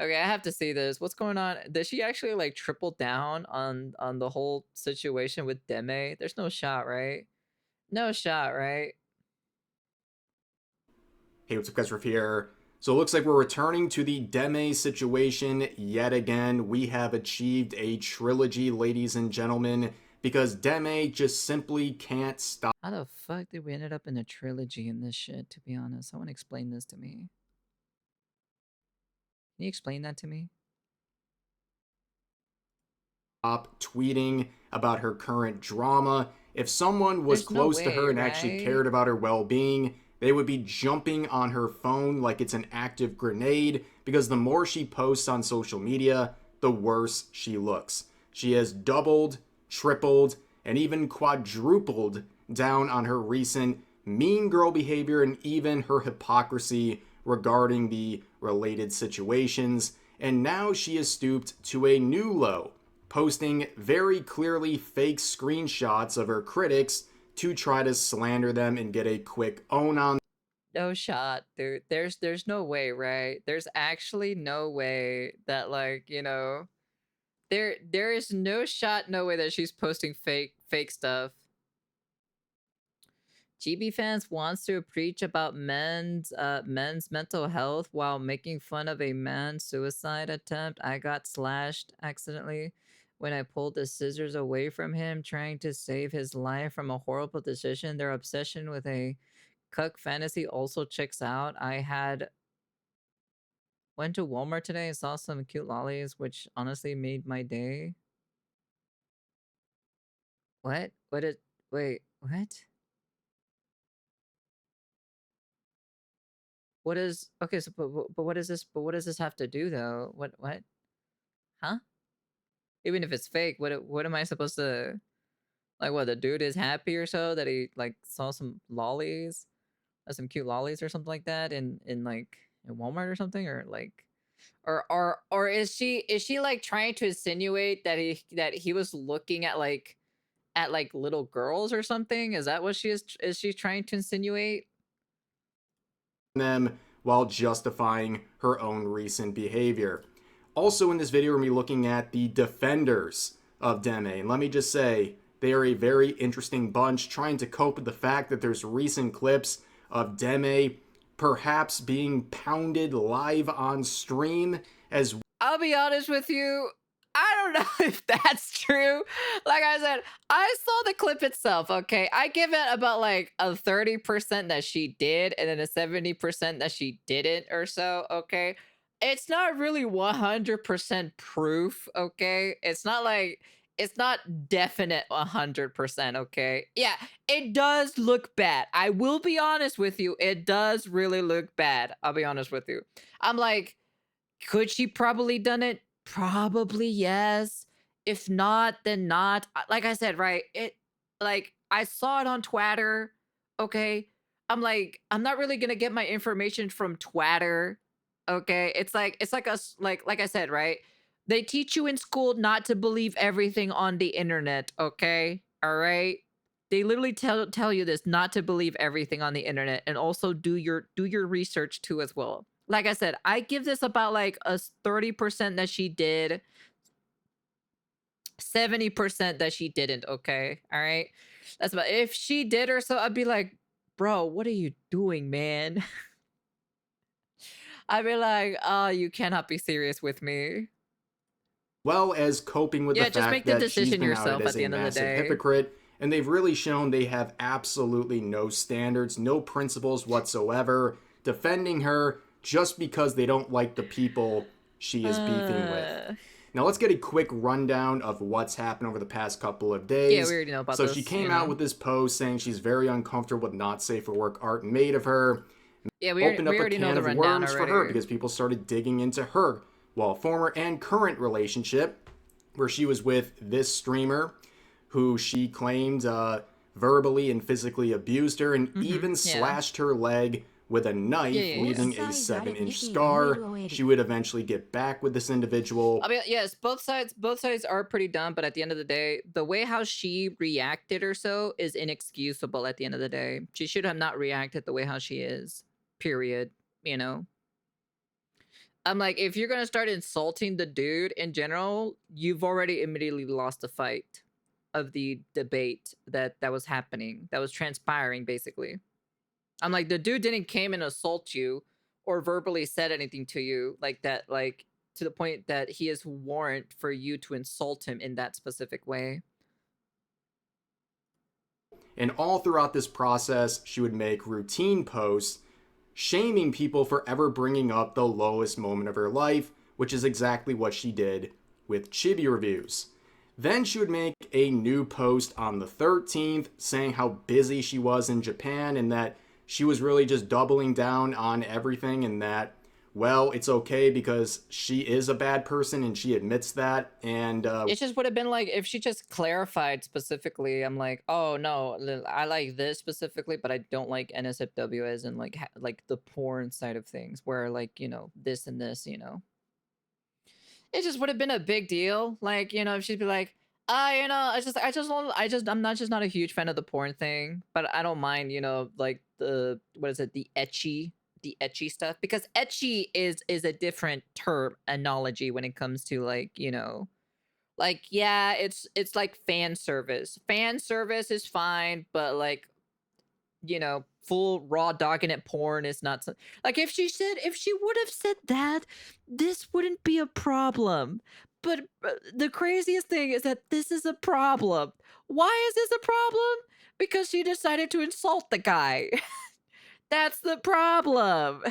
Okay, I have to see this. What's going on? Does she actually like triple down on the whole situation with Deme? There's no shot, right? No shot, right? Hey, what's up, guys? Riff here. So it looks like we're returning to the Deme situation yet again. We have achieved a trilogy, ladies and gentlemen, because Deme just simply can't stop How the fuck did we ended up in a trilogy in this shit, to be honest? Someone explain this to me. Can you explain that to me? tweeting about her current drama. If someone was There's no close to her way, and actually right? cared about her well being, they would be jumping on her phone like it's an active grenade because the more she posts on social media, the worse she looks. She has doubled, tripled, and even quadrupled down on her recent mean girl behavior and even her hypocrisy regarding the related situations. And now she has stooped to a new low, posting very clearly fake screenshots of her critics to try to slander them and get a quick own on. No shot, dude. There's no way, right? There's actually no way that like, there is no shot, no way that she's posting fake stuff. GB fans wants to preach about men's mental health while making fun of a man's suicide attempt. I got slashed accidentally when I pulled the scissors away from him, trying to save his life from a horrible decision. Their obsession with a cuck fantasy also checks out. Went to Walmart today and saw some cute lollies, which honestly made my day. What? What is? Wait, what? What is? Okay, so but what is this? But what does this have to do though? What? Huh? Even if it's fake, what am I supposed to like? What, the dude is happy or so that he like saw some lollies, some cute lollies or something like that in like in Walmart or something, or like or is she like trying to insinuate that he was looking at like little girls or something? Is that what is she trying to insinuate? Them while justifying her own recent behavior. Also, in this video, we're going to be looking at the defenders of Deme. And let me just say, they are a very interesting bunch trying to cope with the fact that there's recent clips of Deme perhaps being pounded live on stream as I'll be honest with you. I don't know if that's true. Like I said, I saw the clip itself. Okay. I give it about like a 30% that she did and then a 70% that she didn't or so. Okay. It's not really 100% proof. Okay. It's not definite 100%. Okay. Yeah. It does look bad. I will be honest with you. It does really look bad. I'll be honest with you. I'm like, could she probably done it? Probably yes. If not, then not. Like I said, right? It like I saw it on Twitter. Okay. I'm like, I'm not really gonna get my information from Twitter. Okay. It's like like I said, right? They teach you in school not to believe everything on the internet. Okay. All right. They literally tell you this, not to believe everything on the internet, and also do your research too as well. Like I said, I give this about like a 30% that she did, 70% that she didn't. Okay. All right. That's about, if she did or so, I'd be like, bro, what are you doing, man? I'd be like, oh, you cannot be serious with me. well as coping with the Yeah, just fact make the that she's decision been outed yourself at as the a end of the massive day. hypocrite. And they've really shown they have absolutely no standards, no principles whatsoever, defending her just because they don't like the people she is beefing with. Uh, Now, let's get a quick rundown of what's happened over the past couple of yeah, we days. already know about So, she this, came out with this post saying she's very uncomfortable with not safe for work art made of her, Yeah, opened we up a already know can the of rundown worms for her already. because people started digging into her, well, former and current relationship, where she was with this streamer who she claimed verbally and physically abused her and Mm-hmm. even Yeah. slashed her leg with a Yeah, knife, yeah, yeah. leaving a 7-inch scar. She would eventually get back with this I individual. mean, yes, both sides are pretty dumb, but at the end of the day, the way how she reacted or so is inexcusable at the end of the day. She should have not reacted the way how she is. Period. You know? I'm like, if you're gonna start insulting the dude in general, you've already immediately lost the fight of the debate that was happening, that was transpiring, basically. I'm like, the dude didn't came and assault you or verbally said anything to you like that, like to the point that he is warrant for you to insult him in that specific way. And all throughout this process, she would make routine posts shaming people for ever bringing up the lowest moment of her life, which is exactly what she did with chibi reviews. Then she would make a new post on the 13th saying how busy she was in Japan and that she was really just doubling down on everything and that, well, it's okay because she is a bad person and she admits that. And It just would have been like if she just clarified specifically. I'm like, oh no, I like this specifically, but I don't like NSFW as in like like the porn side of things, where like, you know, this and this, you know. It just would have been a big deal. Like, you know, if she'd be like, you know, I'm not just not a huge fan of the porn thing, but I don't mind, you know, like the, what is it, the etchy stuff, because etchy is a different term analogy when it comes to like, you know, like, yeah, it's like fan service. Fan service is fine, but like, you know, full raw dogging it porn is not so, like if she would have said that, this wouldn't be a problem. But the craziest thing is that this is a problem. Why is this a problem? Because she decided to insult the guy. That's the problem.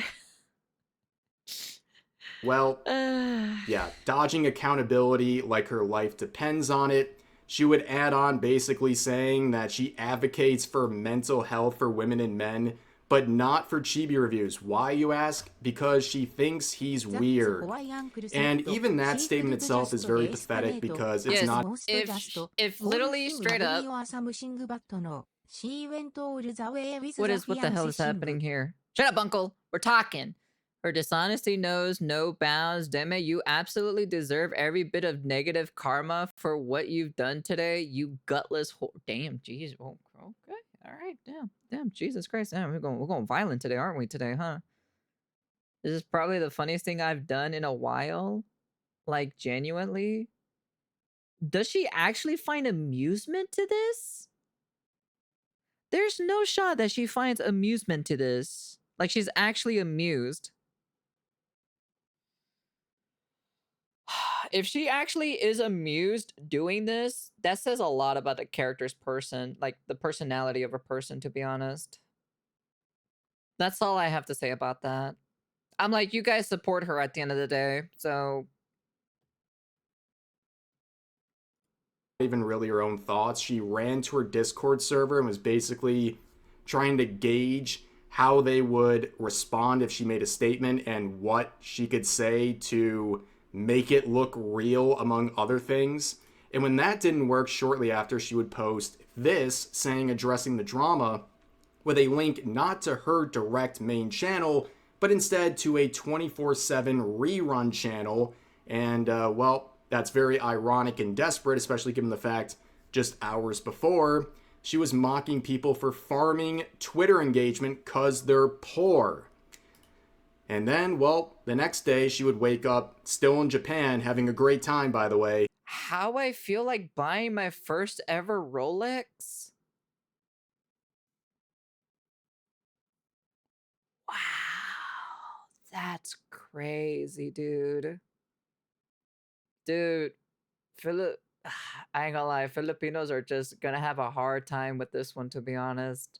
well, yeah, dodging accountability like her life depends on it. She would add on basically saying that she advocates for mental health for women and men, but not for chibi reviews. Why, you ask? Because she thinks he's weird. And even that statement itself is very pathetic because it's Yes, not. if literally straight up, what the hell is happening here? Shut up, uncle. We're talking. Her dishonesty knows no bounds. Deme, you absolutely deserve every bit of negative karma for what you've done today. You gutless whore. Damn, jeez. Oh, okay. All right. Damn. Jesus Christ. Damn, we're going violent today, aren't we? Today, huh? This is probably the funniest thing I've done in a while. Like, genuinely. Does she actually find amusement to this? There's no shot that she finds amusement to this. Like, she's actually amused. If she actually is amused doing this, that says a lot about the character's person, like the personality of a person, to be honest. That's all I have to say about that. I'm like, you guys support her at the end of the day, so Even really her own thoughts. She ran to her Discord server and was basically trying to gauge how they would respond if she made a statement and what she could say to make it look real, among other things. And when that didn't work, shortly after, she would post this saying, addressing the drama, with a link not to her direct main channel, but instead to a 24/7 rerun channel. And, well, that's very ironic and desperate, especially given the fact just hours before, she was mocking people for farming Twitter engagement because they're poor. And then, well, the next day she would wake up still in Japan, having a great time, by the way. how I feel like buying my first ever Rolex? Wow, that's crazy, dude. Dude, Philip, I ain't gonna lie, Filipinos are just gonna have a hard time with this one, to be honest.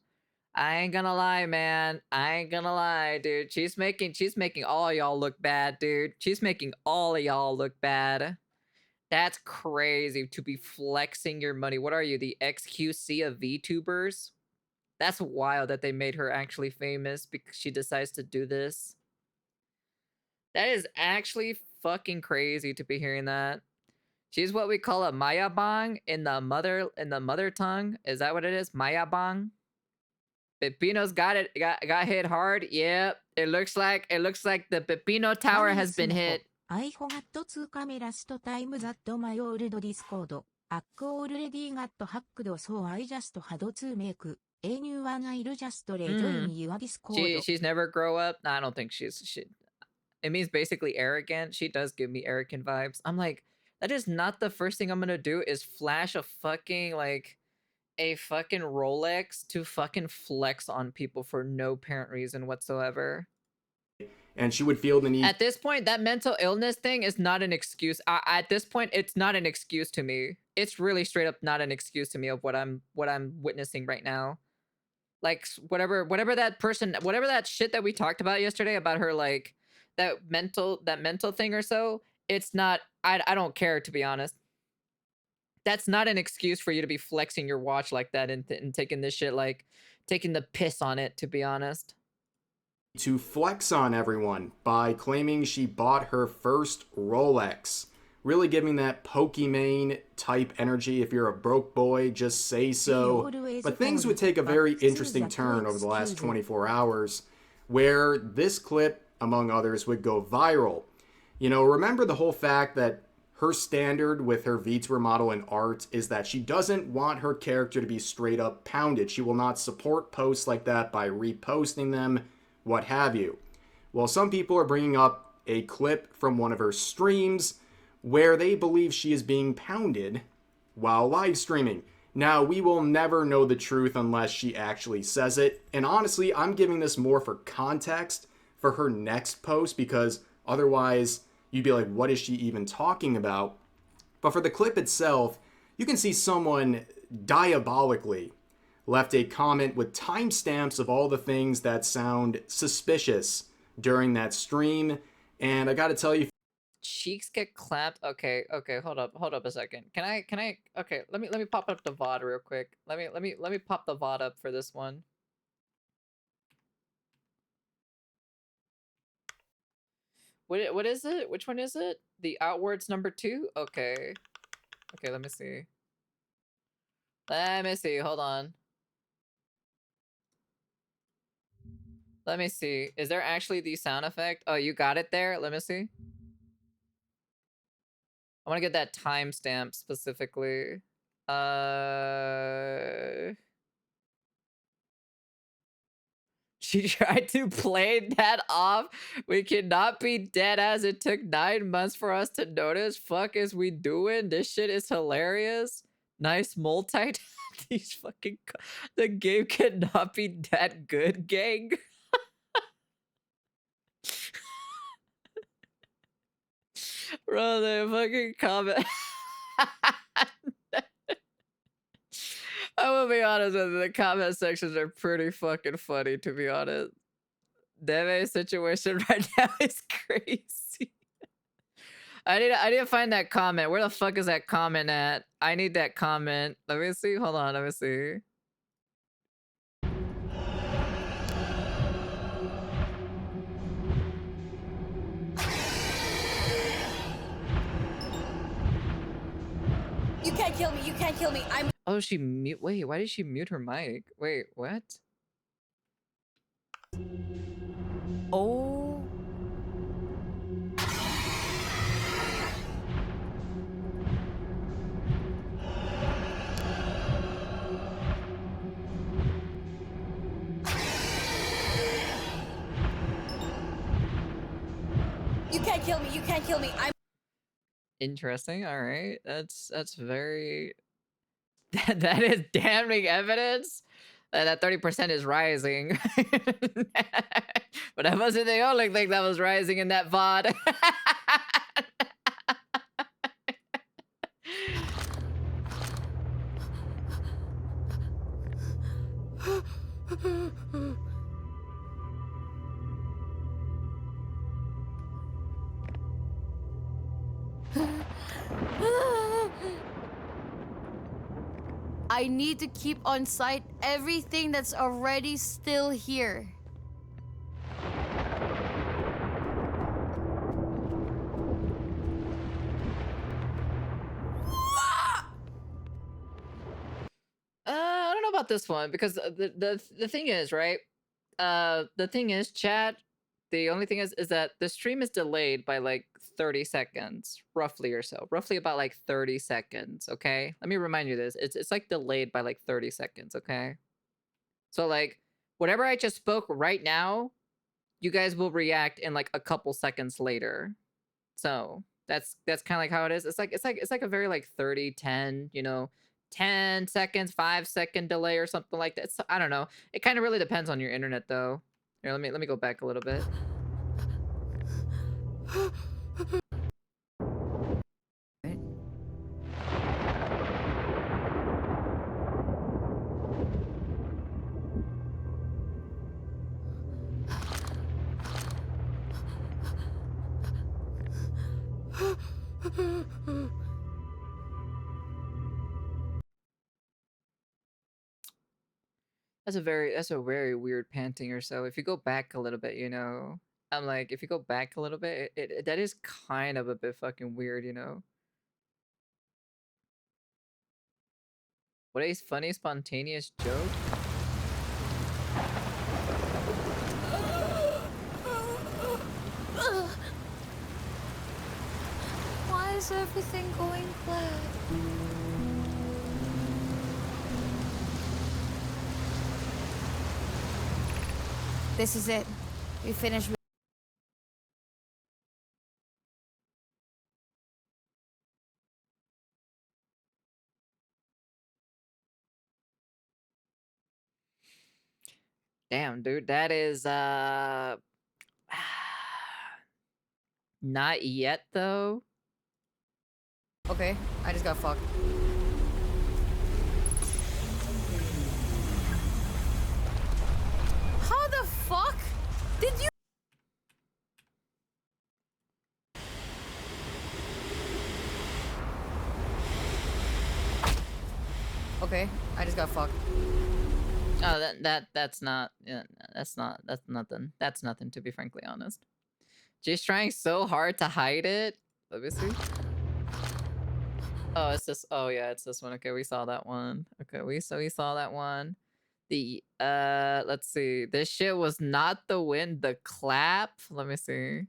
I ain't gonna lie, man. I ain't gonna lie, dude. She's making all y'all look bad, dude. She's making all of y'all look bad. That's crazy to be flexing your money. What are you, the XQC of VTubers? That's wild that they made her actually famous because she decides to do this. That is actually fucking crazy to be hearing that. She's what we call a mayabang in the mother tongue. Is that what it is? Mayabang? Pepino's got hit hard. Yep. It looks like the Pepino Tower has been hit. アイフォガット2カメラストタイムザットマイオールドディスコード。アックオールレディーガットハックドソーアイジャストハドツーメイク。エニューワンアイルジャストレジョインユアディスコード。She's never grow up. No, I don't think she It means basically arrogant. She does give me arrogant vibes. I'm like, that is not the first thing I'm gonna do is flash a fucking like a fucking Rolex to fucking flex on people for no apparent reason whatsoever. And she would feel the need. At this point, that mental illness thing is not an excuse. At this point, it's not an excuse to me. It's really straight up not an excuse to me of what I'm witnessing right now. Like whatever that person, whatever that shit that we talked about yesterday about her, like that mental thing or so. It's not. I don't care, to be honest. That's not an excuse for you to be flexing your watch like that and taking this shit, like taking the piss on it, to be honest. To flex on everyone by claiming she bought her first Rolex. Really giving that Pokimane type energy. If you're a broke boy, just say so. But things would take a very interesting turn over the last 24 hours, where this clip, among others, would go viral. You know, remember the whole fact that her standard with her VTuber model in art is that she doesn't want her character to be straight up pounded. She will not support posts like that by reposting them, what have you. Well, some people are bringing up a clip from one of her streams where they believe she is being pounded while live streaming. Now, we will never know the truth unless she actually says it. And honestly, I'm giving this more for context for her next post, because otherwise you'd be like, what is she even talking about? But for the clip itself, you can see someone diabolically left a comment with timestamps of all the things that sound suspicious during that stream. And I gotta tell you, cheeks get clapped. Okay, hold up a second. Can I okay, let me pop up the VOD real quick. Let me pop the VOD up for this one. What is it? Which one is it? The outwards number 2? Okay. Okay, let me see. Let me see. Hold on. Let me see. Is there actually the sound effect? Oh, you got it there? Let me see. I want to get that timestamp specifically. She tried to play that off. We cannot be dead as it took 9 months for us to notice. Fuck is we doing? This shit is hilarious. Nice multi. These fucking. The game cannot be that good, gang. Bro, the fucking comment. I will be honest with you, the comment sections are pretty fucking funny, to be honest. Deme's situation right now is crazy. I need to find that comment. Where the fuck is that comment at? I need that comment. Let me see. Hold on, let me see. You can't kill me. You can't kill me. I'm. Oh, she mute. Wait, why did she mute her mic? Wait, what? Oh. You can't kill me. You can't kill me. I'm. Interesting. All right, that's very. That is damning evidence that 30% is rising. But that wasn't the only thing that was rising in that VOD. I need to keep on sight everything that's already still here. I don't know about this one, because the thing is, right? The thing is, chat. The only thing is that the stream is delayed by like 30 seconds, roughly or so. Roughly about like 30 seconds, okay? Let me remind you this. It's like delayed by like 30 seconds, okay? So like whatever I just spoke right now, you guys will react in like a couple seconds later. So that's kind of like how it is. It's like a very like 30, 10, 10 seconds, 5-second delay or something like that. I don't know. It kind of really depends on your internet though. Here, let me go back a little bit. That's a very weird panting or so. If you go back a little bit, I'm like, if you go back a little bit, that is kind of a bit fucking weird, What a funny, spontaneous joke. Why is everything going black? This is it. We finished with Damn, dude, that is not yet though. Okay, I just got fucked. How the fuck did you? Okay, I just got fucked. Oh, that's not. Yeah, that's nothing. That's nothing, to be frankly honest. She's trying so hard to hide it. Let me see. Oh, it's this. Oh yeah, it's this one. Okay, we saw that one. Okay, we saw that one. The let's see. This shit was not the win. The clap. Let me see.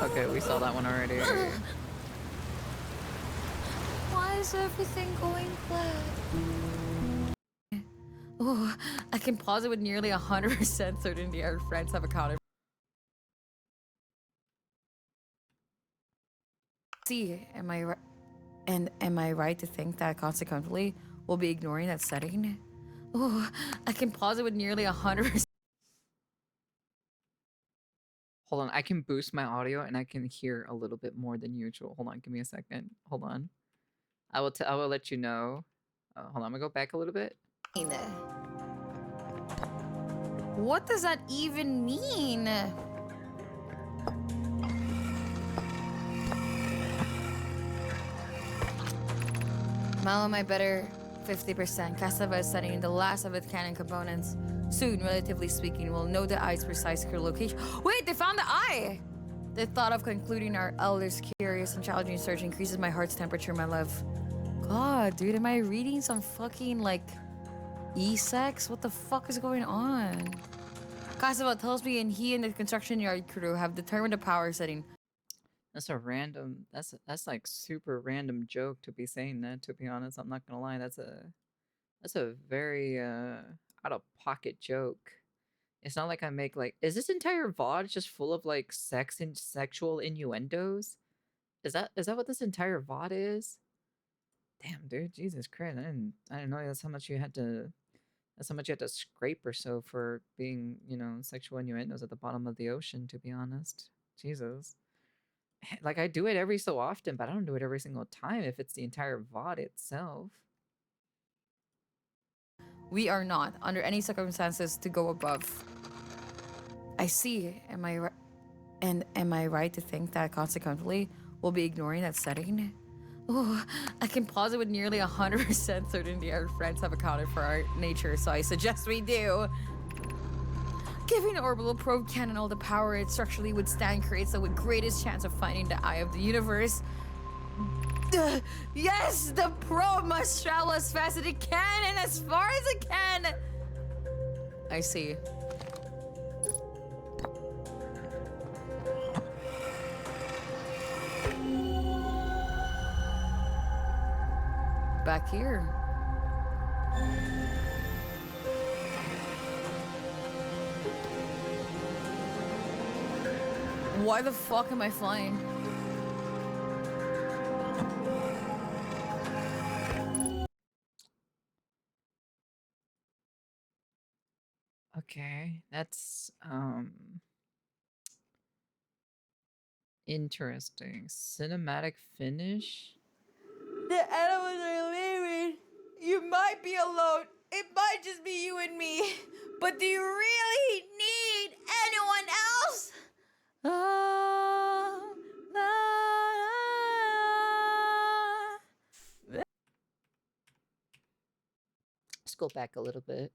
Okay, we saw that one already. Why is everything going black? Oh, I can pause it with nearly 100% certainty our friends have accounted. See, am I right? And am I right to think that consequently we'll be ignoring that setting? Oh, I can pause it with nearly 100%. Hold on, I can boost my audio and I can hear a little bit more than usual. Hold on, give me a second. Hold on. I will let you know. Hold on, I'm gonna go back a little bit. What does that even mean? Malo my better 50%. Cassava is setting the last of its cannon components. Soon, relatively speaking, we'll know the eye's precise location. Wait, they found the eye! The thought of concluding our elder's curious and challenging search increases my heart's temperature, my love. God, dude, am I reading some fucking, like, E-sex? What the fuck is going on? Cassava tells me he and the construction yard crew have determined a power setting. That's a random. That's like super random joke to be saying that. To be honest, I'm not gonna lie. That's a very out of pocket joke. It's not like I make like. Is this entire VOD just full of like sex and sexual innuendos? Is that what this entire VOD is? Damn, dude, Jesus Christ! I didn't know that's how much you had to. That's how much you had to scrape or so for being, sexual innuendos at the bottom of the ocean. To be honest, Jesus. Like, I do it every so often, but I don't do it every single time if it's the entire VOD itself. We are not, under any circumstances, to go above. I see. Am I right to think that consequently we'll be ignoring that setting? Oh, I can pause it with nearly 100% certainty our friends have accounted for our nature, so I suggest we do. Giving an orbital probe cannon all the power it structurally would stand creates the greatest chance of finding the eye of the universe. Yes, the probe must travel as fast as it can and as far as it can. I see. Back here. Why the fuck am I flying? Okay, that's interesting. Cinematic finish. The animals are leaving. You might be alone. It might just be you and me. But do you really need anyone else? Ah, la, la. Let's go back a little bit.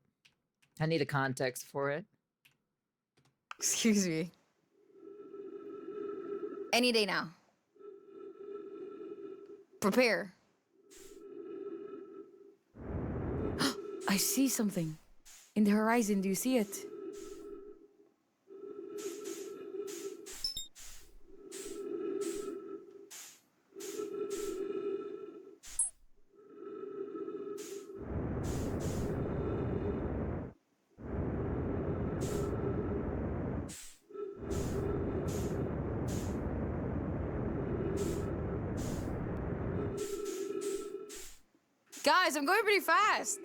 I need a context for it. Excuse me. Any day now. Prepare. I see something. In the horizon, do you see it? Guys, I'm going pretty fast.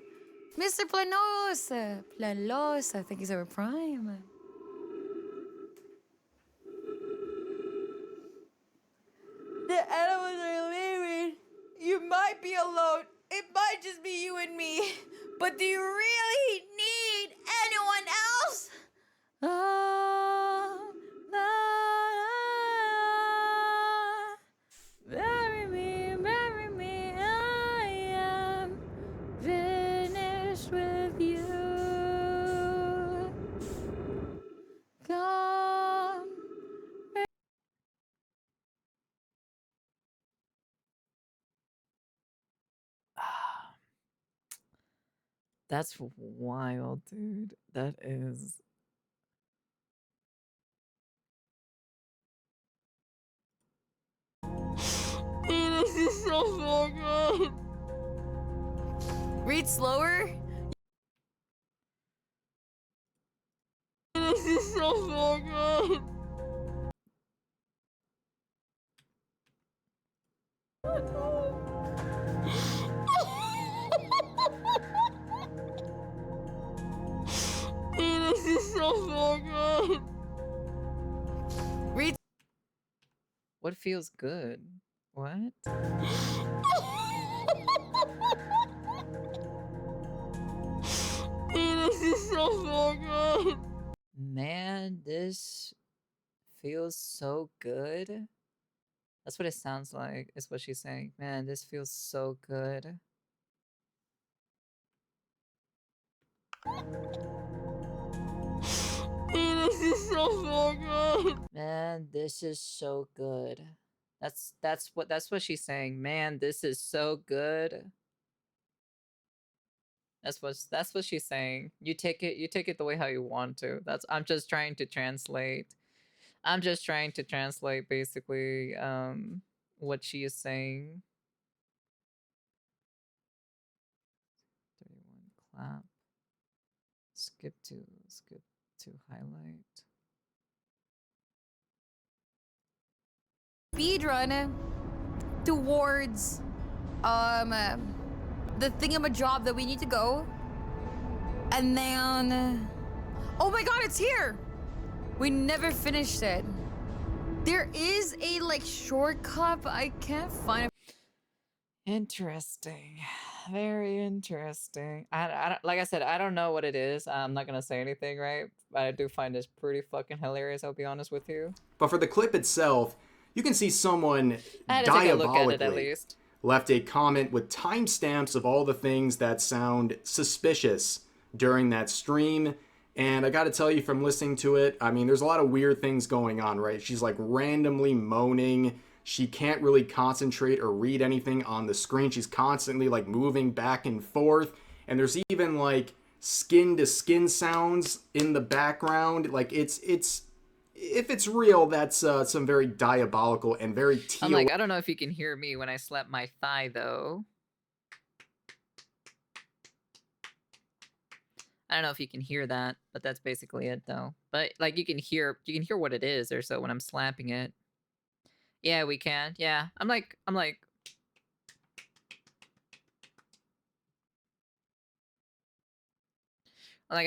Mr. Planosa. Planosa, thank you so much, Prime. The animals are leaving. You might be alone. It might just be you and me. But do you really need anyone else? Ah, la, la. Marry me, I am finished with you. Come. That's wild, dude. That is. This is so good. Read slower. This is so good. This is so good. Read. What feels good? What? This is so good. Man, this feels so good. That's what it sounds like, is what she's saying. Man, this feels so good. This is so good. Man, this is so good. That's what she's saying. Man, this is so good. That's what she's saying. You take it the way how you want to. I'm just trying to translate. I'm just trying to translate basically what she is saying. 31 clap. Skip to highlight. Speedrun towards the thingamajob that we need to go, and then oh my god, it's here. We never finished it. There is a like shortcut, but I can't find it. Interesting. Very interesting. I don't, like I said, I don't know what it is. I'm not gonna say anything, right? But I do find this pretty fucking hilarious, I'll be honest with you. But for the clip itself, you can see someone I had to take a look at it at diabolically least. left a comment with timestamps of all the things that sound suspicious during that stream. And I gotta tell you, from listening to it, I mean, there's a lot of weird things going on, right? She's like randomly moaning. She can't really concentrate or read anything on the screen. She's constantly like moving back and forth. And there's even like skin to skin sounds in the background. Like it's if it's real, that's some very diabolical and very I'm like, I don't know if you can hear me when I slap my thigh though. I don't know if you can hear that, but that's basically it though. But like you can hear what it is or so when I'm slapping it. Yeah, we can. Yeah. I'm like at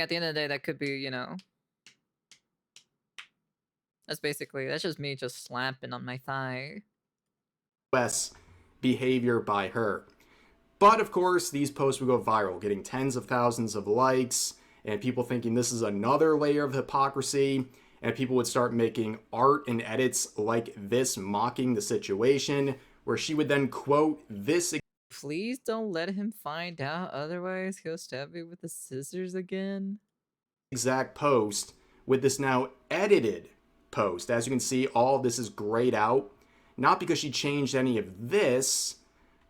the end of the day that could be, that's just me just slapping on my thigh. less behavior by her. But of course, these posts would go viral, getting tens of thousands of likes, and people thinking this is another layer of hypocrisy. And people would start making art and edits like this, mocking the situation, where she would then quote this Please don't let him find out, otherwise he'll stab me with the scissors again. exact post with this now edited post. As you can see, all of this is grayed out, not because she changed any of this,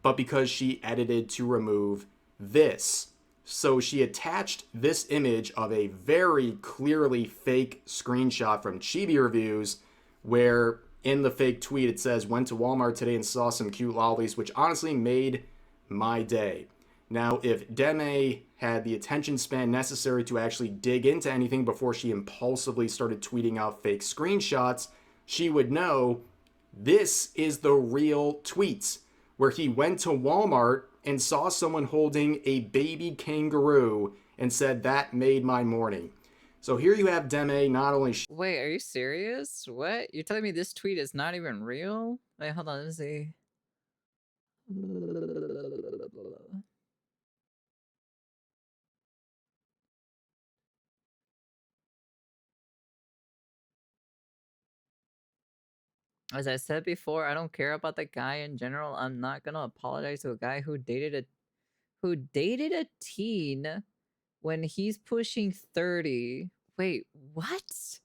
but because she edited to remove this. So she attached this image of a very clearly fake screenshot from Chibi Reviews, where in the fake tweet it says, went to Walmart today and saw some cute lollies, which honestly made my day. Now, if Deme had the attention span necessary to actually dig into anything before she impulsively started tweeting out fake screenshots, she would know this is the real tweets, where he went to Walmart and saw someone holding a baby kangaroo and said that made my morning. So here you have Deme not only Wait, are you serious? What? You're telling me this tweet is not even real? Wait, hold on, let's see. As I said before, I don't care about the guy in general. I'm not gonna apologize to a guy who dated a teen when he's pushing 30. Wait, what?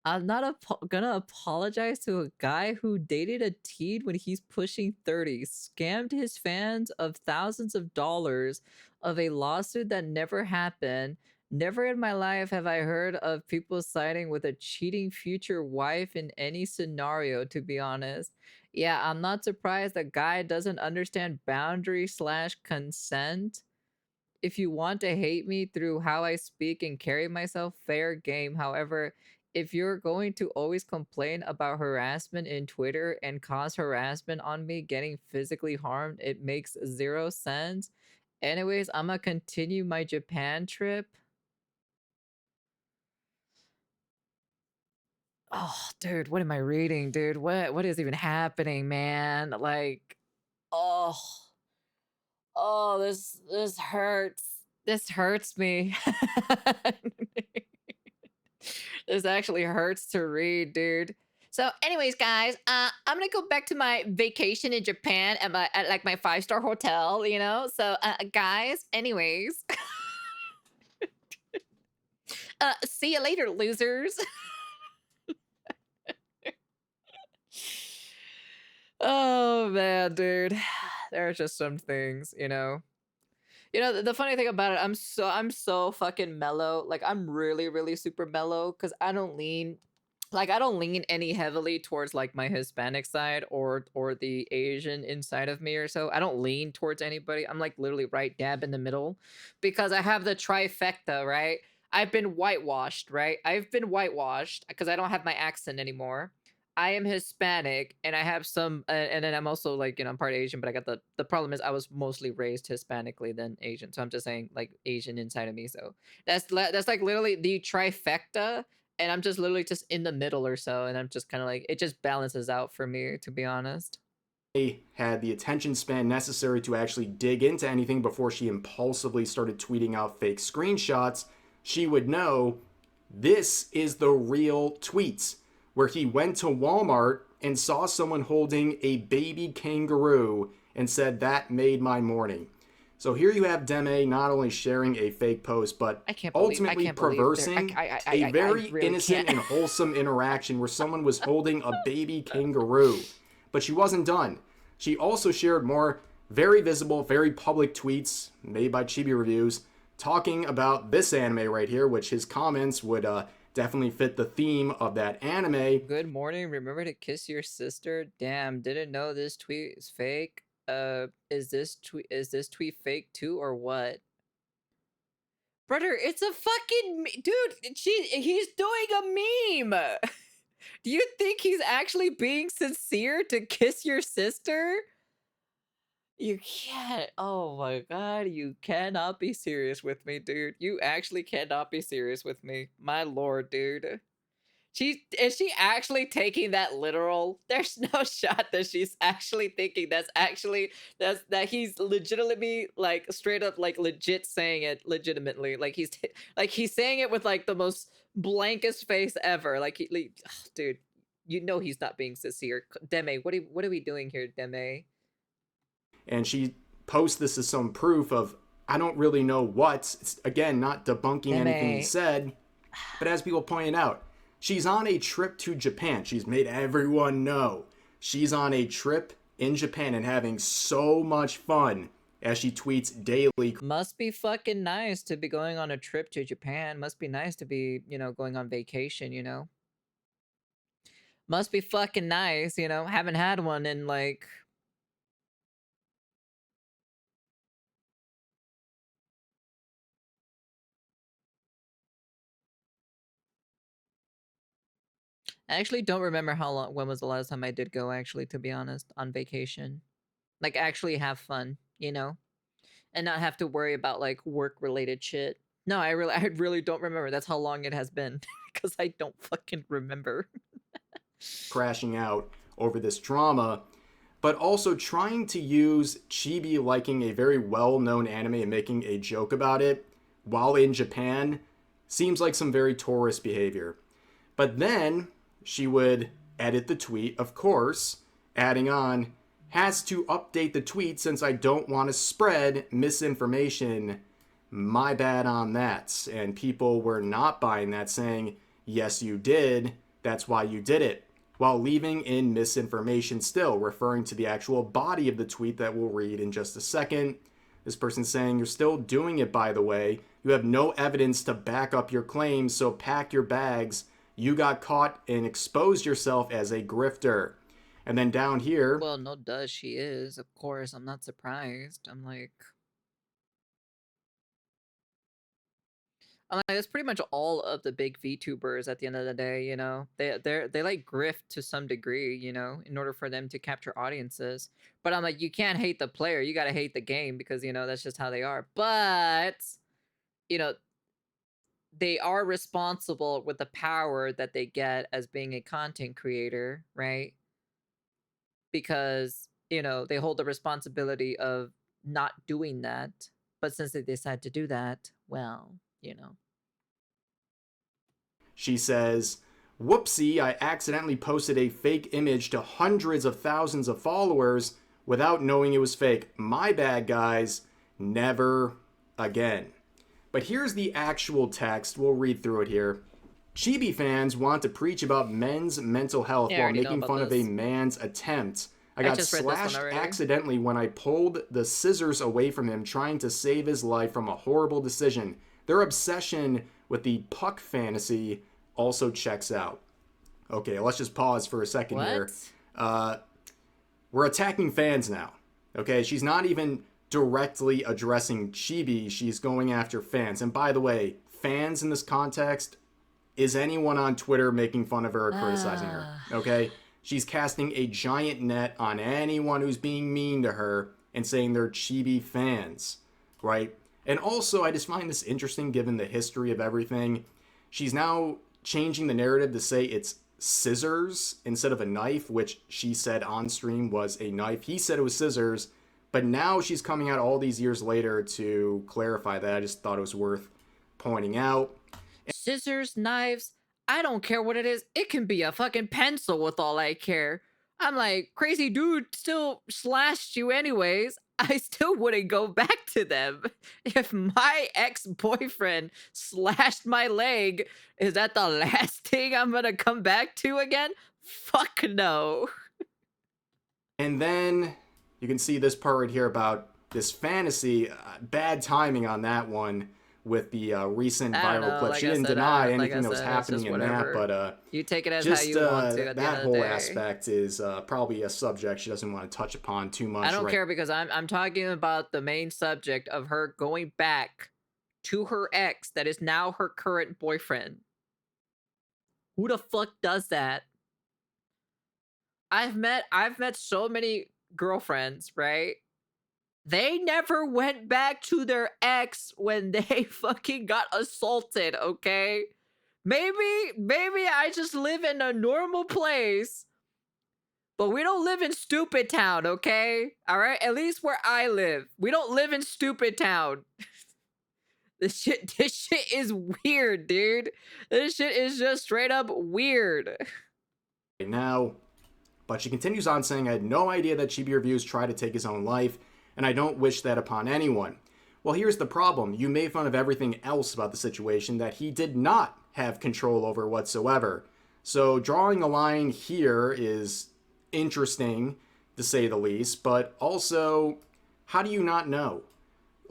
I'm not gonna apologize to a guy who dated a teen when he's pushing 30, scammed his fans of thousands of dollars of a lawsuit that never happened. Never in my life have I heard of people siding with a cheating future wife in any scenario, to be honest. Yeah, I'm not surprised the guy doesn't understand boundary slash consent. If you want to hate me through how I speak and carry myself, fair game. However, if you're going to always complain about harassment in Twitter and cause harassment on me getting physically harmed, it makes zero sense. Anyways, I'm gonna continue my Japan trip. Oh, dude, what am I reading, dude? What is even happening, man? Like, oh, this hurts. This hurts me. This actually hurts to read, dude. So, anyways, guys, I'm gonna go back to my vacation in Japan at like my 5-star hotel, you know. So, guys, anyways, see you later, losers. Oh man, dude, there are just some things, you know. The funny thing about it, I'm so fucking mellow. Like I'm really, really super mellow because I don't lean any heavily towards like my Hispanic side or the Asian inside of me or so. I don't lean towards anybody. I'm like literally right dab in the middle because I have the trifecta, right? I've been whitewashed, right? I've been whitewashed because I don't have my accent anymore. I am Hispanic and I have some, and then I'm also like, I'm part Asian, but I got the problem is I was mostly raised Hispanically than Asian. So I'm just saying like Asian inside of me. So that's like literally the trifecta. And I'm just literally just in the middle or so. And I'm just kind of like, it just balances out for me, to be honest. had the attention span necessary to actually dig into anything before she impulsively started tweeting out fake screenshots, she would know this is the real tweets, where he went to Walmart and saw someone holding a baby kangaroo and said that made my morning. So here you have Deme not only sharing a fake post, but ultimately traversing a very really innocent can't. and wholesome interaction where someone was holding a baby kangaroo. But she wasn't done. She also shared more very visible, very public tweets made by Chibi Reviews talking about this anime right here, which his comments would definitely fit the theme of that anime. Good morning. Remember to kiss your sister. Damn, didn't know this tweet is fake. Is this tweet fake too or what? Brother, it's a fucking dude. He's doing a meme. Do you think he's actually being sincere to kiss your sister? You can't. Oh my god, you cannot be serious with me, dude. You actually cannot be serious with me. My lord, dude. Is she actually taking that literal? There's no shot that she's actually thinking that he's legitimately like straight up like legit saying it legitimately. Like he's saying it with like the most blankest face ever. Dude, you know he's not being sincere. Deme, what are we doing here, Deme? And she posts this as some proof of, I don't really know what. It's, again, not debunking anything he said, but as people pointed out, she's on a trip to Japan. She's made everyone know she's on a trip in Japan and having so much fun as she tweets daily. Must be fucking nice to be going on a trip to Japan. Must be nice to be, going on vacation, Must be fucking nice, Haven't had one in like... I actually don't remember when was the last time I did go, actually, to be honest, on vacation. Like, actually have fun, And not have to worry about, like, work-related shit. No, I really don't remember. That's how long it has been. Because I don't fucking remember. Crashing out over this drama, but also trying to use Chibi liking a very well-known anime and making a joke about it while in Japan seems like some very tourist behavior. But then she would edit the tweet, of course, adding on, has to update the tweet since I don't want to spread misinformation. My bad on that. And people were not buying that, saying, yes, you did. That's why you did it. While leaving in misinformation still, referring to the actual body of the tweet that we'll read in just a second. This person saying, you're still doing it, by the way. You have no evidence to back up your claims, so pack your bags. You got caught and exposed yourself as a grifter. And then down here... Well, no duh, she is. Of course, I'm not surprised. I'm like, that's pretty much all of the big VTubers at the end of the day, They like grift to some degree, in order for them to capture audiences. But I'm like, you can't hate the player. You gotta hate the game because, that's just how they are. But, they are responsible with the power that they get as being a content creator, right? Because, they hold the responsibility of not doing that. But since they decide to do that, well, She says, whoopsie, I accidentally posted a fake image to hundreds of thousands of followers without knowing it was fake. My bad, guys. Never again. But here's the actual text. We'll read through it here. Chibi fans want to preach about men's mental health while making fun of a man's attempt. I got slashed accidentally when I pulled the scissors away from him trying to save his life from a horrible decision. Their obsession with the puck fantasy also checks out. Okay, let's just pause for a second here. We're attacking fans now. Okay, she's not even directly addressing Chibi. She's going after fans. And by the way, fans in this context is anyone on Twitter making fun of her or criticizing her. Okay? She's casting a giant net on anyone who's being mean to her and saying they're Chibi fans, right? And also, I just find this interesting given the history of everything. She's now changing the narrative to say it's scissors instead of a knife, which she said on stream was a knife. He said it was scissors, but now she's coming out all these years later to clarify that. I just thought it was worth pointing out. Scissors, knives, I don't care what it is. It can be a fucking pencil with all I care. I'm like, crazy dude still slashed you anyways. I still wouldn't go back to them. If my ex-boyfriend slashed my leg, is that the last thing I'm gonna come back to again? Fuck no. And then you can see this part right here about this fantasy. Bad timing on that one with the recent viral clip. She didn't deny anything that was happening in that, but you take it as how you want to. At the that end of whole the day. aspect is probably a subject she doesn't want to touch upon too much. I don't care because I'm talking about the main subject of her going back to her ex that is now her current boyfriend. Who the fuck does that? I've met so many girlfriends, right? They never went back to their ex when they fucking got assaulted, okay? Maybe I just live in a normal place, but we don't live in stupid town, okay? All right? At least where I live. We don't live in stupid town. This shit is weird, dude. This shit is just straight up weird. Now, but she continues on saying, I had no idea that Chibi Reviews tried to take his own life, and I don't wish that upon anyone. Well, here's the problem. You made fun of everything else about the situation that he did not have control over whatsoever. So drawing a line here is interesting, to say the least, but also, how do you not know?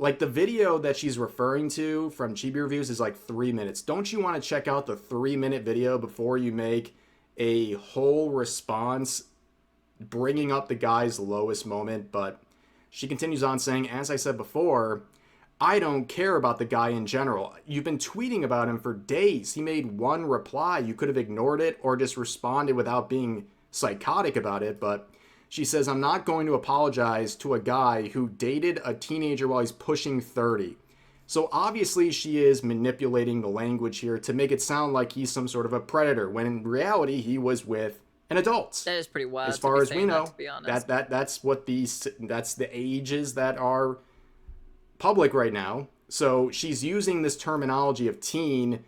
Like, the video that she's referring to from Chibi Reviews is like 3 minutes. Don't you want to check out the 3-minute video before you make a whole response bringing up the guy's lowest moment? But she continues on saying, as I said before, I don't care about the guy in general. You've been tweeting about him for days. He made one reply. You could have ignored it or just responded without being psychotic about it. But she says, I'm not going to apologize to a guy who dated a teenager while he's pushing 30. So obviously she is manipulating the language here to make it sound like he's some sort of a predator, when in reality he was with an adult. That is pretty wild. As far as we know, to be honest. that's the ages that are public right now. So she's using this terminology of teen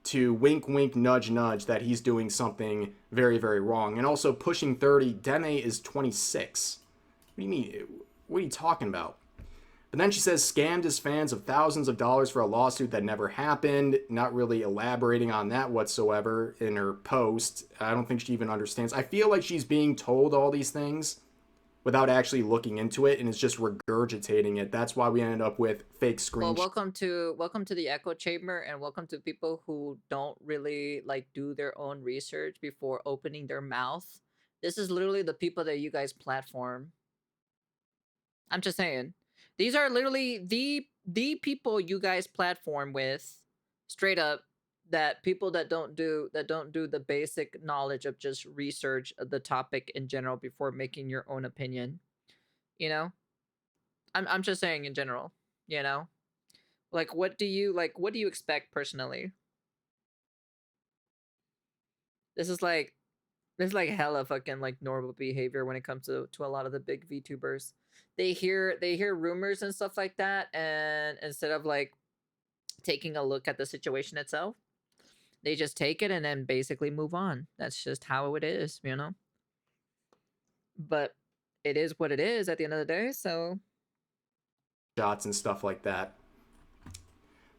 to wink, wink, nudge, nudge that he's doing something very, very wrong. And also pushing 30, Deme is 26. What do you mean? What are you talking about? But then she says, scammed his fans of thousands of dollars for a lawsuit that never happened, not really elaborating on that whatsoever in her post. I don't think she even understands. I feel like she's being told all these things without actually looking into it and is just regurgitating it. That's why we ended up with fake screenshots. Well, welcome to the echo chamber, and welcome to people who don't really like do their own research before opening their mouth. This is literally the people that you guys platform. I'm just saying. These are literally the people you guys platform with, straight up, that people that don't do the basic knowledge of just research of the topic in general before making your own opinion. You know? I'm just saying in general, you know? Like what do you expect personally? This is like hella fucking like normal behavior when it comes to a lot of the big VTubers. They hear rumors and stuff like that, and instead of like taking a look at the situation itself, they just take it and then basically move on. That's just how it is, you know? But it is what it is at the end of the day, so. Shots and stuff like that.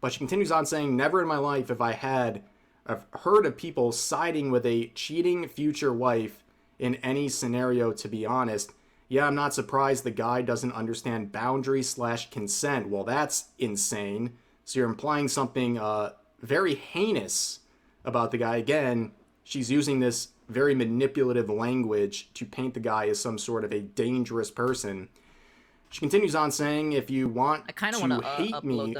But she continues on saying, never in my life have I heard of people siding with a cheating future wife in any scenario, to be honest. Yeah, I'm not surprised the guy doesn't understand boundaries/consent. Well, that's insane. So you're implying something very heinous about the guy. Again, she's using this very manipulative language to paint the guy as some sort of a dangerous person. She continues on saying, if you want to hate me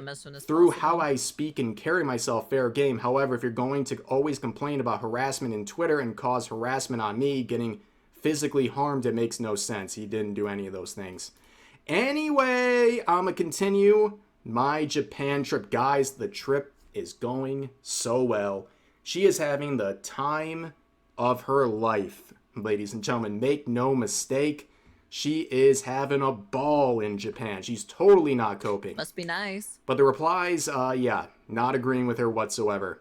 through how I speak and carry myself, fair game. However, if you're going to always complain about harassment in Twitter and cause harassment on me getting physically harmed, it makes no sense. He didn't do any of those things. Anyway, I'm going to continue my Japan trip. Guys, the trip is going so well. She is having the time of her life, ladies and gentlemen. Make no mistake. She is having a ball in Japan. She's totally not coping. Must be nice. But the replies, yeah, not agreeing with her whatsoever.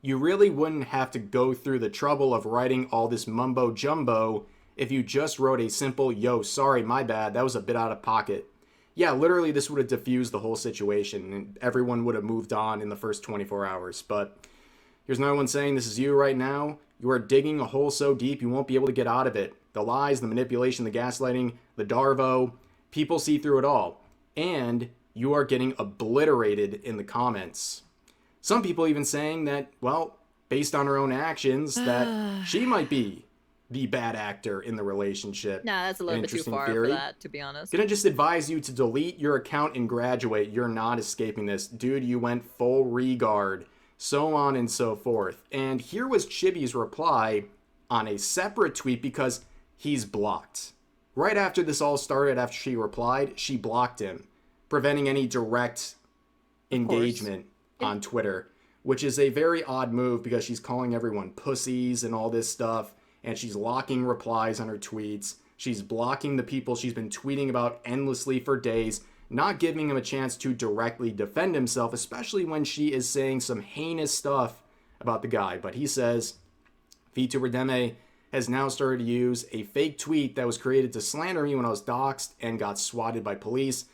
You really wouldn't have to go through the trouble of writing all this mumbo jumbo if you just wrote a simple, yo, sorry, my bad, that was a bit out of pocket. Yeah, literally this would have diffused the whole situation and everyone would have moved on in the first 24 hours. But here's another one saying, this is you right now. You are digging a hole so deep you won't be able to get out of it. The lies, the manipulation, the gaslighting, the Darvo, people see through it all. And you are getting obliterated in the comments. Some people even saying that, well, based on her own actions, that she might be the bad actor in the relationship. Nah, that's a little bit too Interesting far theory. for that, to be honest. Gonna just advise you to delete your account and graduate. You're not escaping this. Dude, you went full regard. So on and so forth. And here was Chibi's reply on a separate tweet because he's blocked. Right after this all started, after she replied, she blocked him, preventing any direct engagement on Twitter, which is a very odd move because she's calling everyone pussies and all this stuff, and she's locking replies on her tweets. She's blocking the people she's been tweeting about endlessly for days, not giving him a chance to directly defend himself, especially when she is saying some heinous stuff about the guy. But he says VTuber Deme has now started to use a fake tweet that was created to slander me when I was doxxed and got swatted by police.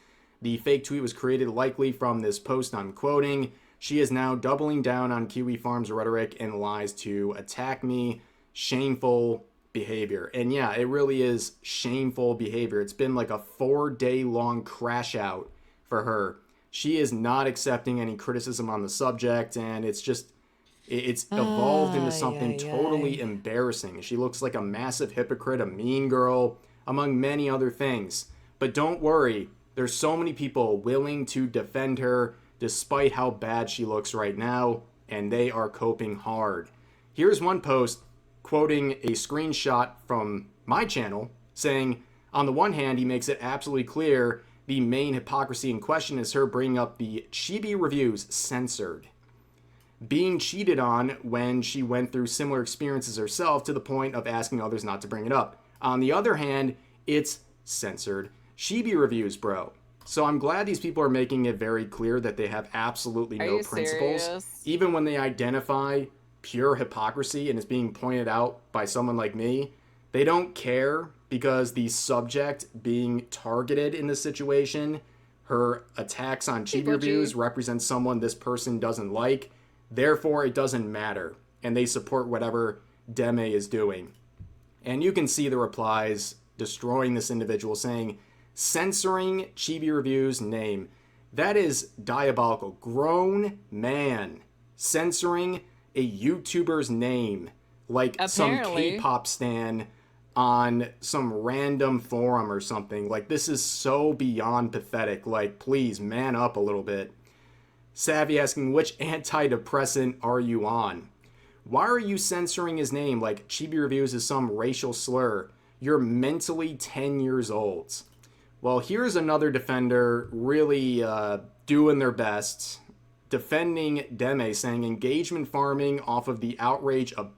The fake tweet was created likely from this post I'm quoting. She is now doubling down on Kiwi Farm's rhetoric and lies to attack me. Shameful behavior. And yeah, it really is shameful behavior. It's been like a 4-day long crash out for her. She is not accepting any criticism on the subject, and it's evolved into something totally embarrassing. She looks like a massive hypocrite, a mean girl, among many other things. But don't worry, there's so many people willing to defend her despite how bad she looks right now, and they are coping hard. Here's one post quoting a screenshot from my channel saying, on the one hand, he makes it absolutely clear the main hypocrisy in question is her bringing up the chibi reviews censored, being cheated on when she went through similar experiences herself to the point of asking others not to bring it up. On the other hand, it's censored chibi reviews, bro. So I'm glad these people are making it very clear that they have absolutely no principles. Serious? Even when they identify pure hypocrisy and it's being pointed out by someone like me, they don't care because the subject being targeted in this situation, her attacks on chibi reviews represent someone this person doesn't like. Therefore, it doesn't matter. And they support whatever Deme is doing. And you can see the replies destroying this individual, saying, censoring chibi reviews name. That is diabolical. Grown man censoring a YouTuber's name like some K-pop stan on some random forum or something. Like, this is so beyond pathetic. Like, please man up a little bit. Savvy asking, which antidepressant are you on? Why are you censoring his name like chibi reviews is some racial slur? You're mentally 10 years old. Well, here's another defender really doing their best, defending Deme, saying engagement farming off of the outrage of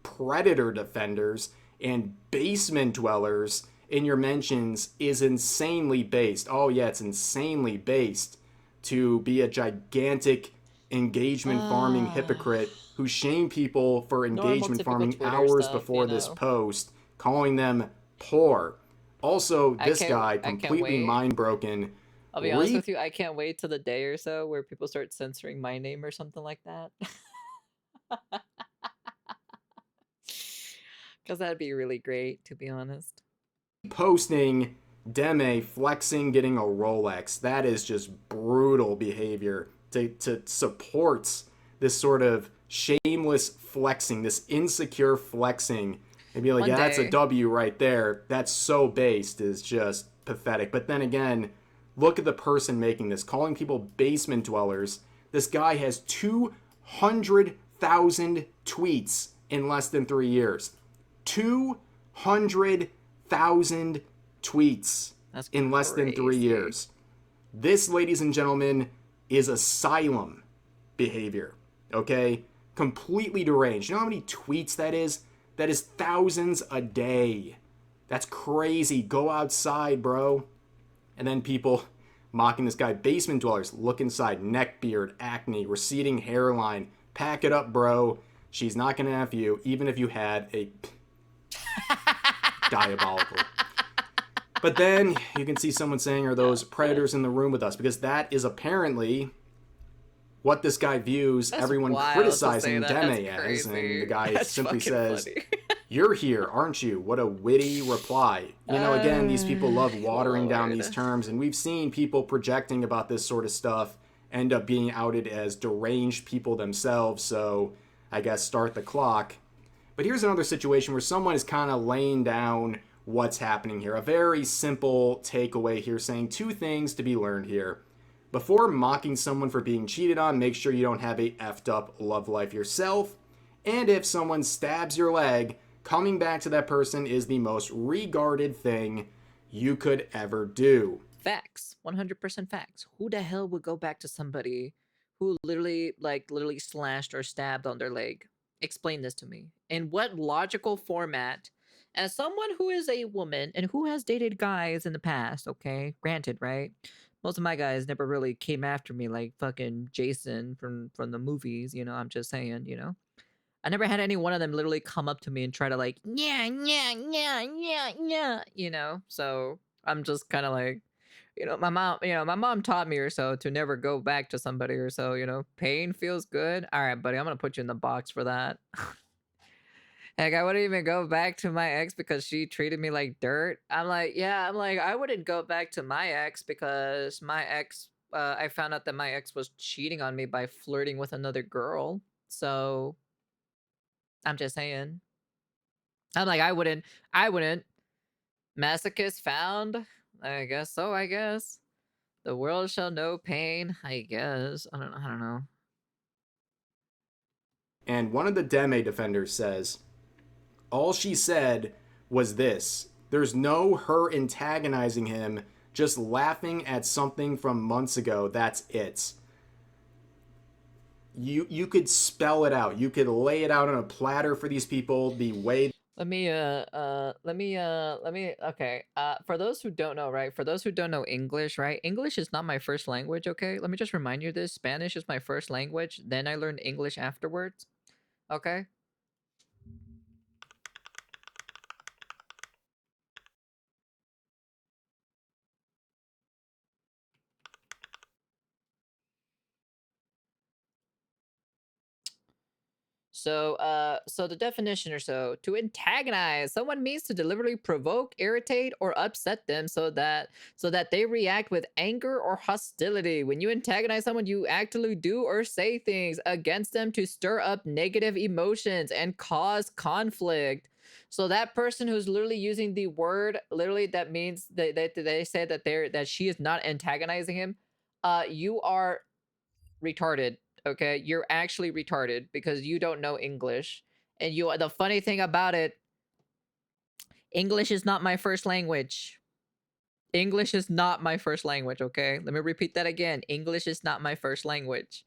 predator defenders and basement dwellers in your mentions is insanely based. Oh yeah, it's insanely based to be a gigantic engagement farming hypocrite who shamed people for engagement farming hours before this post, calling them poor. Also, this guy, completely mind broken. I'll be honest with you, I can't wait till the day or so where people start censoring my name or something like that. Because that'd be really great, to be honest. Posting Deme flexing, getting a Rolex. That is just brutal behavior to support this sort of shameless flexing, this insecure flexing. And be like, yeah, that's a W right there. That's so based is just pathetic. But then again, look at the person making this, calling people basement dwellers. This guy has 200,000 tweets in less than 3 years. 200,000 tweets in less than 3 years. This, ladies and gentlemen, is asylum behavior, okay? Completely deranged. You know how many tweets that is? That is thousands a day. That's crazy. Go outside, bro. And then people mocking this guy. Basement dwellers. Look inside. Neck beard, acne, receding hairline. Pack it up, bro. She's not going to F you, even if you had a... diabolical. But then you can see someone saying, are those predators in the room with us? Because that is apparently what this guy views everyone criticizing Deme as. And the guy simply says, you're here, aren't you? What a witty reply. You know, again, these people love watering down these terms. And we've seen people projecting about this sort of stuff end up being outed as deranged people themselves. So I guess start the clock. But here's another situation where someone is kind of laying down what's happening here. A very simple takeaway here, saying two things to be learned here. Before mocking someone for being cheated on, make sure you don't have a effed up love life yourself. And if someone stabs your leg, coming back to that person is the most regarded thing you could ever do. Facts. 100% facts. Who the hell would go back to somebody who literally slashed or stabbed on their leg? Explain this to me. In what logical format? As someone who is a woman and who has dated guys in the past, okay? Granted, right? Most of my guys never really came after me like fucking Jason from the movies, you know, I'm just saying, you know. I never had any one of them literally come up to me and try to like, yeah, yeah, yeah, yeah, yeah, you know. So I'm just kind of like, you know, my mom taught me or so to never go back to somebody or so, you know. Pain feels good. All right, buddy, I'm gonna put you in the box for that. Like, I wouldn't even go back to my ex because she treated me like dirt. I'm like, yeah, I'm like, I wouldn't go back to my ex because my ex, I found out that my ex was cheating on me by flirting with another girl. So I'm just saying. I'm like, I wouldn't. Masochist found? I guess so, I guess. The world shall know pain, I guess. I don't know. And one of the Deme defenders says, all she said was this. There's no her antagonizing him, just laughing at something from months ago. That's it. You could spell it out. You could lay it out on a platter for these people the way. Okay. For those who don't know, right? For those who don't know English, right? English is not my first language, okay? Let me just remind you this. Spanish is my first language. Then I learned English afterwards. Okay? So the definition or so, to antagonize, someone means to deliberately provoke, irritate, or upset them so that they react with anger or hostility. When you antagonize someone, you actively do or say things against them to stir up negative emotions and cause conflict. So that person who's literally using the word, literally that means that they say that she is not antagonizing him. You are retarded. Okay, you're actually retarded because you don't know English. And the funny thing about it, English is not my first language. English is not my first language, okay? Let me repeat that again. English is not my first language.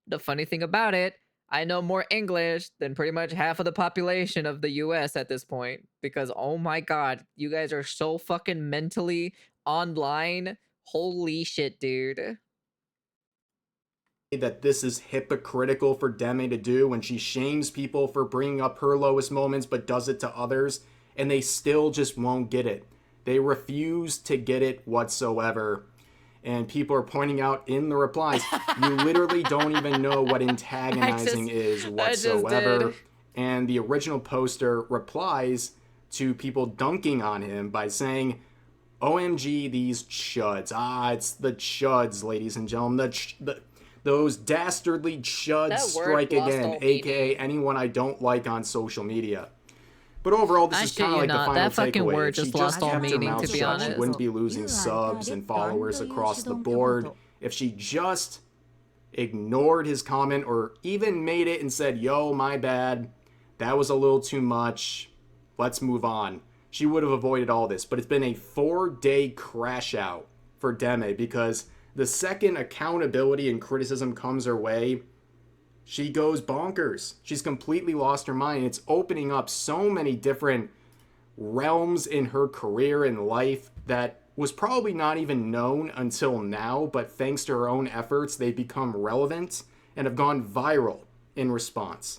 The funny thing about it, I know more English than pretty much half of the population of the US at this point because oh my god, you guys are so fucking mentally online. Holy shit, dude. That this is hypocritical for Deme to do when she shames people for bringing up her lowest moments but does it to others, and they still just won't get it. They refuse to get it whatsoever. And people are pointing out in the replies, you literally don't even know what antagonizing is whatsoever. And the original poster replies to people dunking on him by saying, OMG, these chuds. It's the chuds, ladies and gentlemen. Those dastardly chuds strike again, aka anyone I don't like on social media. But overall, this is kind of like the final takeaway. If she just kept her mouth shut, she wouldn't be losing subs and followers across the board. If she just ignored his comment or even made it and said, yo, my bad, that was a little too much, let's move on, she would have avoided all this. But it's been a 4-day crash out for Deme because the second accountability and criticism comes her way, she goes bonkers. She's completely lost her mind. It's opening up so many different realms in her career and life that was probably not even known until now, but thanks to her own efforts, they've become relevant and have gone viral in response.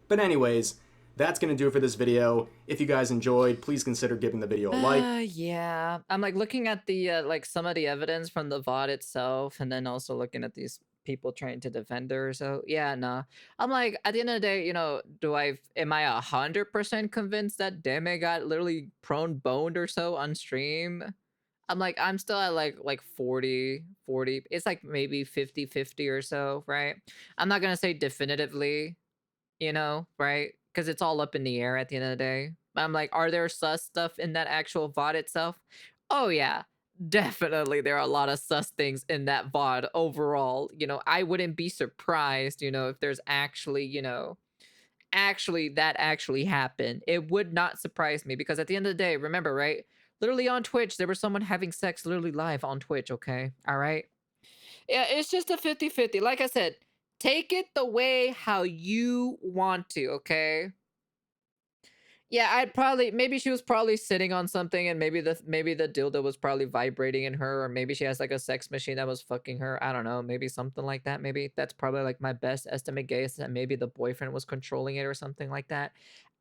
But anyways, that's going to do it for this video. If you guys enjoyed, please consider giving the video a like. Yeah. I'm like looking at the like some of the evidence from the VOD itself and then also looking at these people trying to defend her. So yeah, nah. I'm like, at the end of the day, you know, am I 100% convinced that Deme got literally prone boned or so on stream? I'm like, I'm still at like 40. It's like maybe 50-50 or so, right? I'm not gonna say definitively, you know, right? because it's all up in the air at the end of the day. I'm like, are there sus stuff in that actual VOD itself? Oh yeah, definitely there are a lot of sus things in that VOD overall. I wouldn't be surprised, if there's actually, that actually happened. It would not surprise me because at the end of the day, remember, right? Literally on Twitch, there was someone having sex literally live on Twitch, okay? All right? Yeah, it's just a 50-50. Like I said, take it the way how you want to, okay? Yeah, maybe she was probably sitting on something and maybe the dildo was probably vibrating in her, or maybe she has like a sex machine that was fucking her. I don't know, maybe something like that. Maybe that's probably like my best estimate guess, that maybe the boyfriend was controlling it or something like that.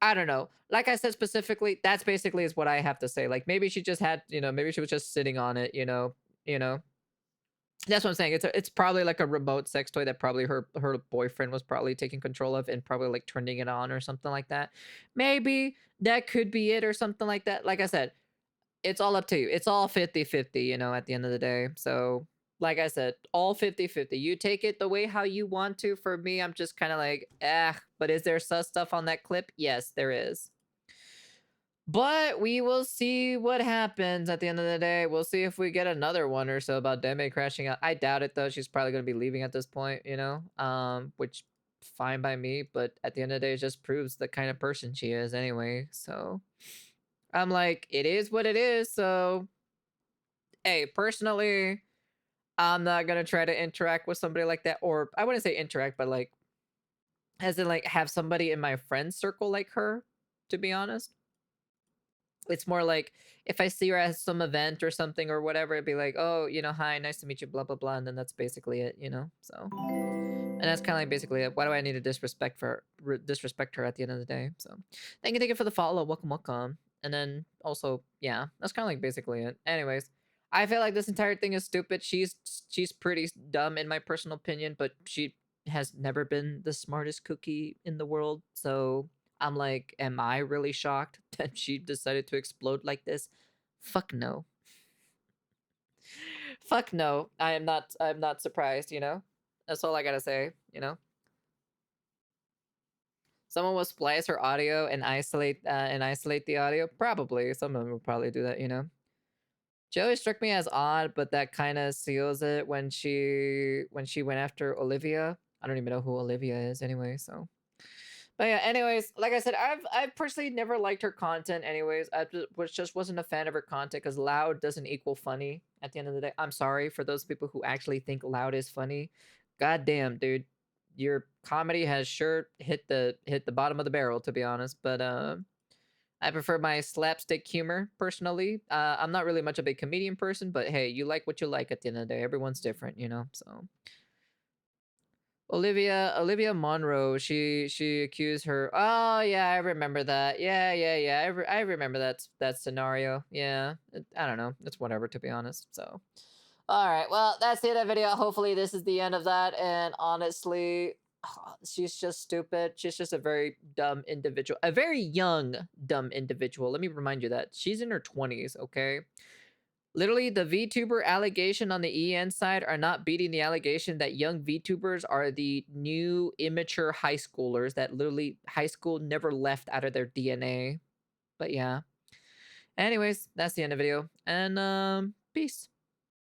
I don't know. Like I said specifically, that's basically is what I have to say. Like maybe she just had, maybe she was just sitting on it, you know. That's what I'm saying. It's probably like a remote sex toy that probably her boyfriend was probably taking control of and probably like turning it on or something like that. Maybe that could be it or something like that. Like I said, it's all up to you. It's all 50-50, at the end of the day. So, like I said, all 50-50. You take it the way how you want to. For me, I'm just kind of like, but is there sus stuff on that clip? Yes, there is. But we will see what happens at the end of the day. We'll see if we get another one or so about Deme crashing out. I doubt it though. She's probably going to be leaving at this point, which fine by me. But at the end of the day, it just proves the kind of person she is anyway. So I'm like, it is what it is. So, hey, personally, I'm not going to try to interact with somebody like that. Or I wouldn't say interact, but like, as in like have somebody in my friend circle like her, to be honest. It's more like if I see her at some event or something or whatever, it'd be like, oh, hi, nice to meet you, blah, blah, blah. And then that's basically it, So, and that's kind of like basically it. Why do I need to disrespect her at the end of the day? So, thank you for the follow. Welcome, welcome. And then also, yeah, that's kind of like basically it. Anyways, I feel like this entire thing is stupid. She's pretty dumb in my personal opinion, but she has never been the smartest cookie in the world. So, I'm like, am I really shocked that she decided to explode like this? Fuck no. Fuck no. I'm not surprised, That's all I gotta say, Someone will splice her audio and isolate the audio. Probably. Some of them will probably do that, She always struck me as odd, but that kind of seals it when she went after Olivia. I don't even know who Olivia is anyway, so. But yeah, anyways, like I said, I've personally never liked her content. Anyways, I just wasn't a fan of her content because loud doesn't equal funny. At the end of the day, I'm sorry for those people who actually think loud is funny. God damn, dude, your comedy has sure hit the bottom of the barrel, to be honest. But I prefer my slapstick humor personally. I'm not really much of a comedian person, but hey, you like what you like. At the end of the day, everyone's different, So. Olivia Monroe, she accused her. Oh yeah, I remember that. Yeah. I remember that scenario. Yeah, I don't know. It's whatever, to be honest. So, all right. Well, that's the end of the video. Hopefully, this is the end of that. And honestly, she's just stupid. She's just a very dumb individual, a very young dumb individual. Let me remind you that she's in her 20s. Okay. Literally, the VTuber allegation on the EN side are not beating the allegation that young VTubers are the new immature high schoolers that literally high school never left out of their DNA. But yeah. Anyways, that's the end of the video. And peace.